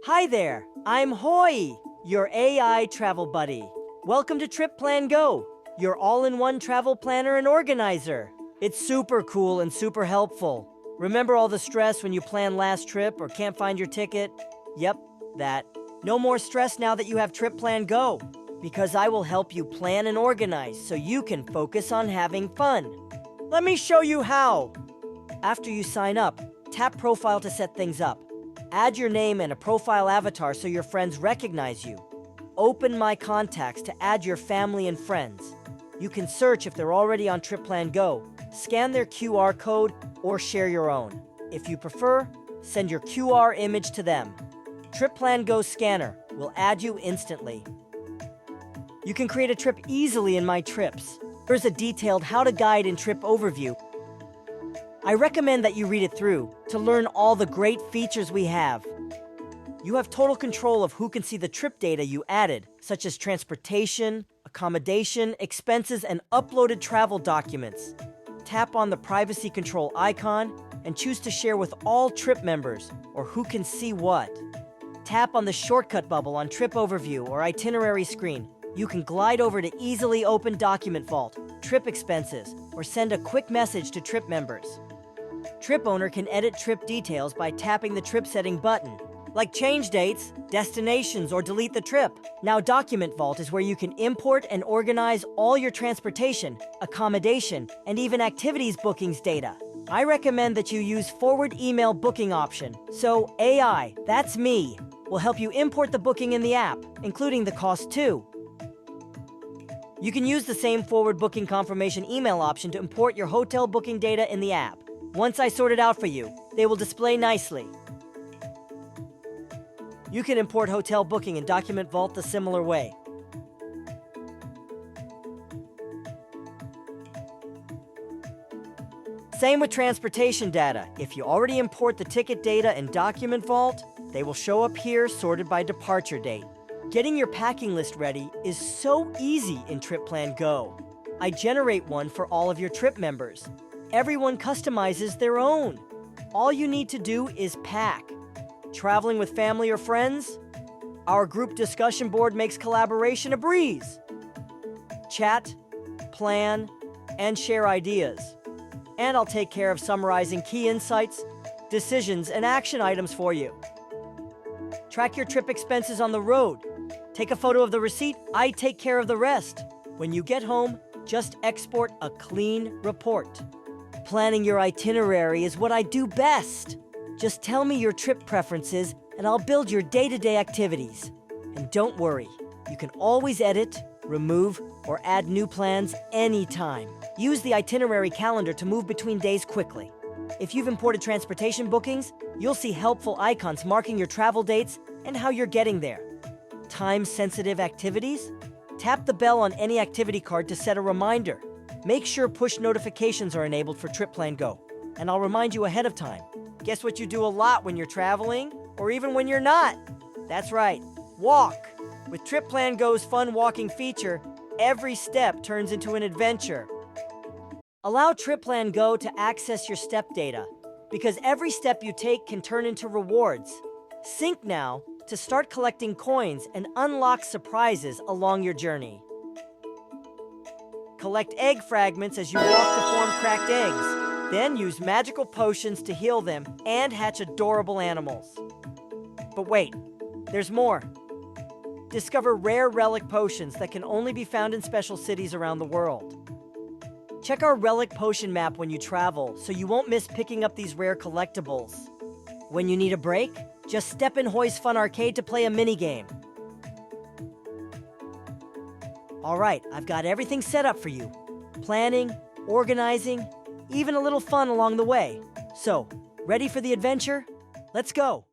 Hi there, I'm Hoy, your AI travel buddy. Welcome to TripPlanGo, your all-in-one travel planner and organizer. It's super cool and super helpful. Remember all the stress when you plan last trip or can't find your ticket? Yep, that. No more stress now that you have TripPlanGo, because I will help you plan and organize so you can focus on having fun. Let me show you how. After you sign up, tap Profile to set things up. Add your name and a profile avatar so your friends recognize you. Open My Contacts to add your family and friends. You can search if they're already on TripPlanGo, scan their QR code, or share your own. If you prefer, send your QR image to them. TripPlanGo Scanner will add you instantly. You can create a trip easily in My Trips. There's a detailed How to Guide and Trip overview. I recommend that you read it through to learn all the great features we have. You have total control of who can see the trip data you added, such as transportation, accommodation, expenses, and uploaded travel documents. Tap on the privacy control icon and choose to share with all trip members or who can see what. Tap on the shortcut bubble on Trip Overview or Itinerary screen. You can glide over to easily open Document Vault, Trip Expenses, or send a quick message to trip members. Trip owner can edit trip details by tapping the trip setting button, like change dates, destinations, or delete the trip. Now Document Vault is where you can import and organize all your transportation, accommodation, and even activities bookings data. I recommend that you use forward email booking option, so AI, that's me, will help you import the booking in the app, including the cost too. You can use the same forward booking confirmation email option to import your hotel booking data in the app. Once I sort it out for you, they will display nicely. You can import hotel booking in Document Vault the similar way. Same with transportation data. If you already import the ticket data in Document Vault, they will show up here sorted by departure date. Getting your packing list ready is so easy in TripPlanGo. I generate one for all of your trip members. Everyone customizes their own. All you need to do is pack. Traveling with family or friends? Our group discussion board makes collaboration a breeze. Chat, plan, and share ideas. And I'll take care of summarizing key insights, decisions, and action items for you. Track your trip expenses on the road. Take a photo of the receipt, I take care of the rest. When you get home, just export a clean report. Planning your itinerary is what I do best. Just tell me your trip preferences and I'll build your day-to-day activities. And don't worry, you can always edit, remove, or add new plans anytime. Use the itinerary calendar to move between days quickly. If you've imported transportation bookings, you'll see helpful icons marking your travel dates and how you're getting there. Time-sensitive activities? Tap the bell on any activity card to set a reminder. Make sure push notifications are enabled for TripPlanGo, and I'll remind you ahead of time. Guess what you do a lot when you're traveling, or even when you're not? That's right, walk. With TripPlanGo's FunWalking feature, every step turns into an adventure. Allow TripPlanGo to access your step data, because every step you take can turn into rewards. Sync now to start collecting coins and unlock surprises along your journey. Collect egg fragments as you walk to form cracked eggs. Then use magical potions to heal them and hatch adorable animals. But wait, there's more. Discover rare relic potions that can only be found in special cities around the world. Check our relic potion map when you travel so you won't miss picking up these rare collectibles. When you need a break, just step in Hoy's Fun Arcade to play a minigame. All right, I've got everything set up for you. Planning, organizing, even a little fun along the way. So, ready for the adventure? Let's go!